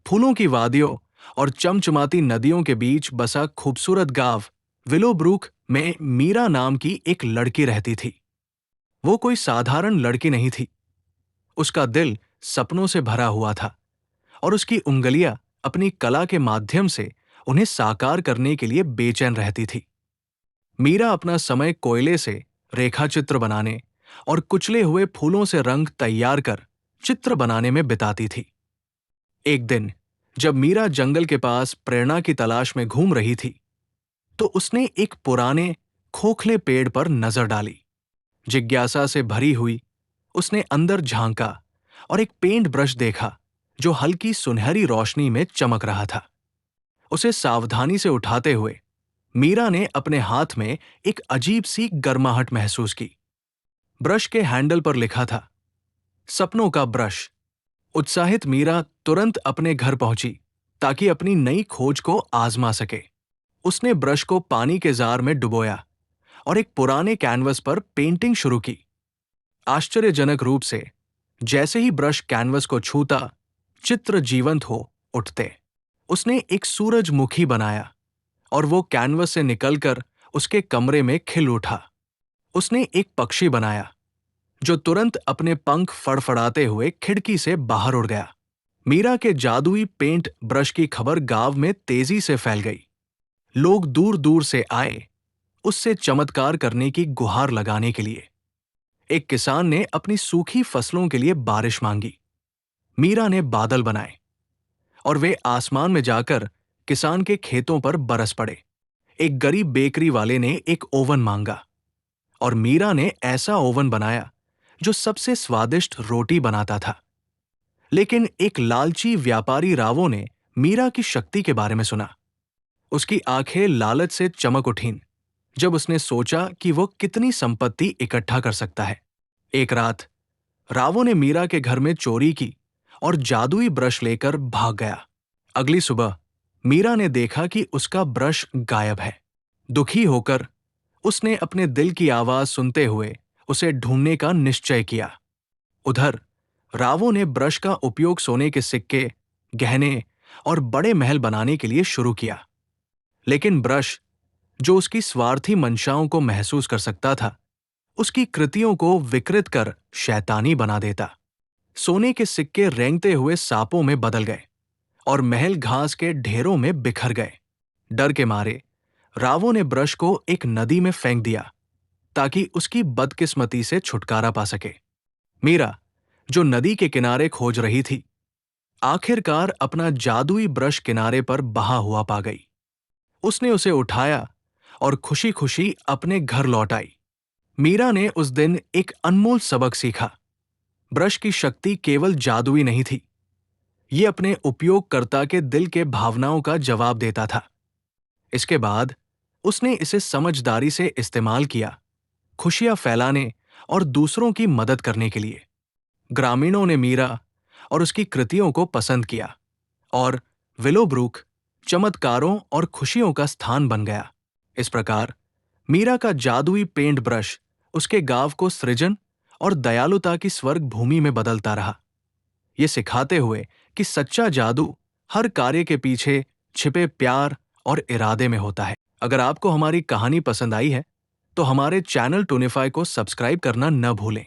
फूलों की वादियों और चमचमाती नदियों के बीच बसा खूबसूरत गांव विलोब्रूक में मीरा नाम की एक लड़की रहती थी। वो कोई साधारण लड़की नहीं थी। उसका दिल सपनों से भरा हुआ था और उसकी उंगलियां अपनी कला के माध्यम से उन्हें साकार करने के लिए बेचैन रहती थी। मीरा अपना समय कोयले से रेखाचित्र बनाने और कुचले हुए फूलों से रंग तैयार कर चित्र बनाने में बिताती थी। एक दिन जब मीरा जंगल के पास प्रेरणा की तलाश में घूम रही थी, तो उसने एक पुराने खोखले पेड़ पर नजर डाली। जिज्ञासा से भरी हुई उसने अंदर झांका और एक पेंट ब्रश देखा जो हल्की सुनहरी रोशनी में चमक रहा था। उसे सावधानी से उठाते हुए मीरा ने अपने हाथ में एक अजीब सी गर्माहट महसूस की। ब्रश के हैंडल पर लिखा था, सपनों का ब्रश। उत्साहित मीरा तुरंत अपने घर पहुंची ताकि अपनी नई खोज को आजमा सके। उसने ब्रश को पानी के जार में डुबोया और एक पुराने कैनवस पर पेंटिंग शुरू की। आश्चर्यजनक रूप से जैसे ही ब्रश कैनवस को छूता, चित्र जीवंत हो उठते। उसने एक सूरजमुखी बनाया और वो कैनवस से निकलकर उसके कमरे में खिल उठा। उसने एक पक्षी बनाया जो तुरंत अपने पंख फड़फड़ाते हुए खिड़की से बाहर उड़ गया। मीरा के जादुई पेंट ब्रश की खबर गांव में तेजी से फैल गई। लोग दूर दूर से आए उससे चमत्कार करने की गुहार लगाने के लिए। एक किसान ने अपनी सूखी फसलों के लिए बारिश मांगी। मीरा ने बादल बनाए और वे आसमान में जाकर किसान के खेतों पर बरस पड़े। एक गरीब बेकरी वाले ने एक ओवन मांगा और मीरा ने ऐसा ओवन बनाया जो सबसे स्वादिष्ट रोटी बनाता था। लेकिन एक लालची व्यापारी रावो ने मीरा की शक्ति के बारे में सुना। उसकी आंखें लालच से चमक उठीं जब उसने सोचा कि वो कितनी संपत्ति इकट्ठा कर सकता है। एक रात रावो ने मीरा के घर में चोरी की और जादुई ब्रश लेकर भाग गया। अगली सुबह मीरा ने देखा कि उसका ब्रश गायब है। दुखी होकर उसने अपने दिल की आवाज सुनते हुए उसे ढूंढने का निश्चय किया। उधर रावो ने ब्रश का उपयोग सोने के सिक्के, गहने और बड़े महल बनाने के लिए शुरू किया। लेकिन ब्रश, जो उसकी स्वार्थी मंशाओं को महसूस कर सकता था, उसकी कृतियों को विकृत कर शैतानी बना देता। सोने के सिक्के रेंगते हुए सांपों में बदल गए और महल घास के ढेरों में बिखर गए। डर के मारे रावो ने ब्रश को एक नदी में फेंक दिया ताकि उसकी बदकिस्मती से छुटकारा पा सके। मीरा, जो नदी के किनारे खोज रही थी, आखिरकार अपना जादुई ब्रश किनारे पर बहा हुआ पा गई। उसने उसे उठाया और खुशी खुशी अपने घर लौट आई। मीरा ने उस दिन एक अनमोल सबक सीखा। ब्रश की शक्ति केवल जादुई नहीं थी, ये अपने उपयोगकर्ता के दिल के भावनाओं का जवाब देता था। इसके बाद उसने इसे समझदारी से इस्तेमाल किया, खुशियां फैलाने और दूसरों की मदद करने के लिए। ग्रामीणों ने मीरा और उसकी कृतियों को पसंद किया और विलोब्रूक चमत्कारों और खुशियों का स्थान बन गया। इस प्रकार मीरा का जादुई पेंट ब्रश उसके गांव को सृजन और दयालुता की स्वर्ग भूमि में बदलता रहा, ये सिखाते हुए कि सच्चा जादू हर कार्य के पीछे छिपे प्यार और इरादे में होता है। अगर आपको हमारी कहानी पसंद आई है तो हमारे चैनल टूनिफाई को सब्सक्राइब करना न भूलें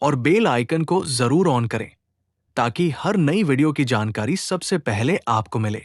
और बेल आइकन को जरूर ऑन करें ताकि हर नई वीडियो की जानकारी सबसे पहले आपको मिले।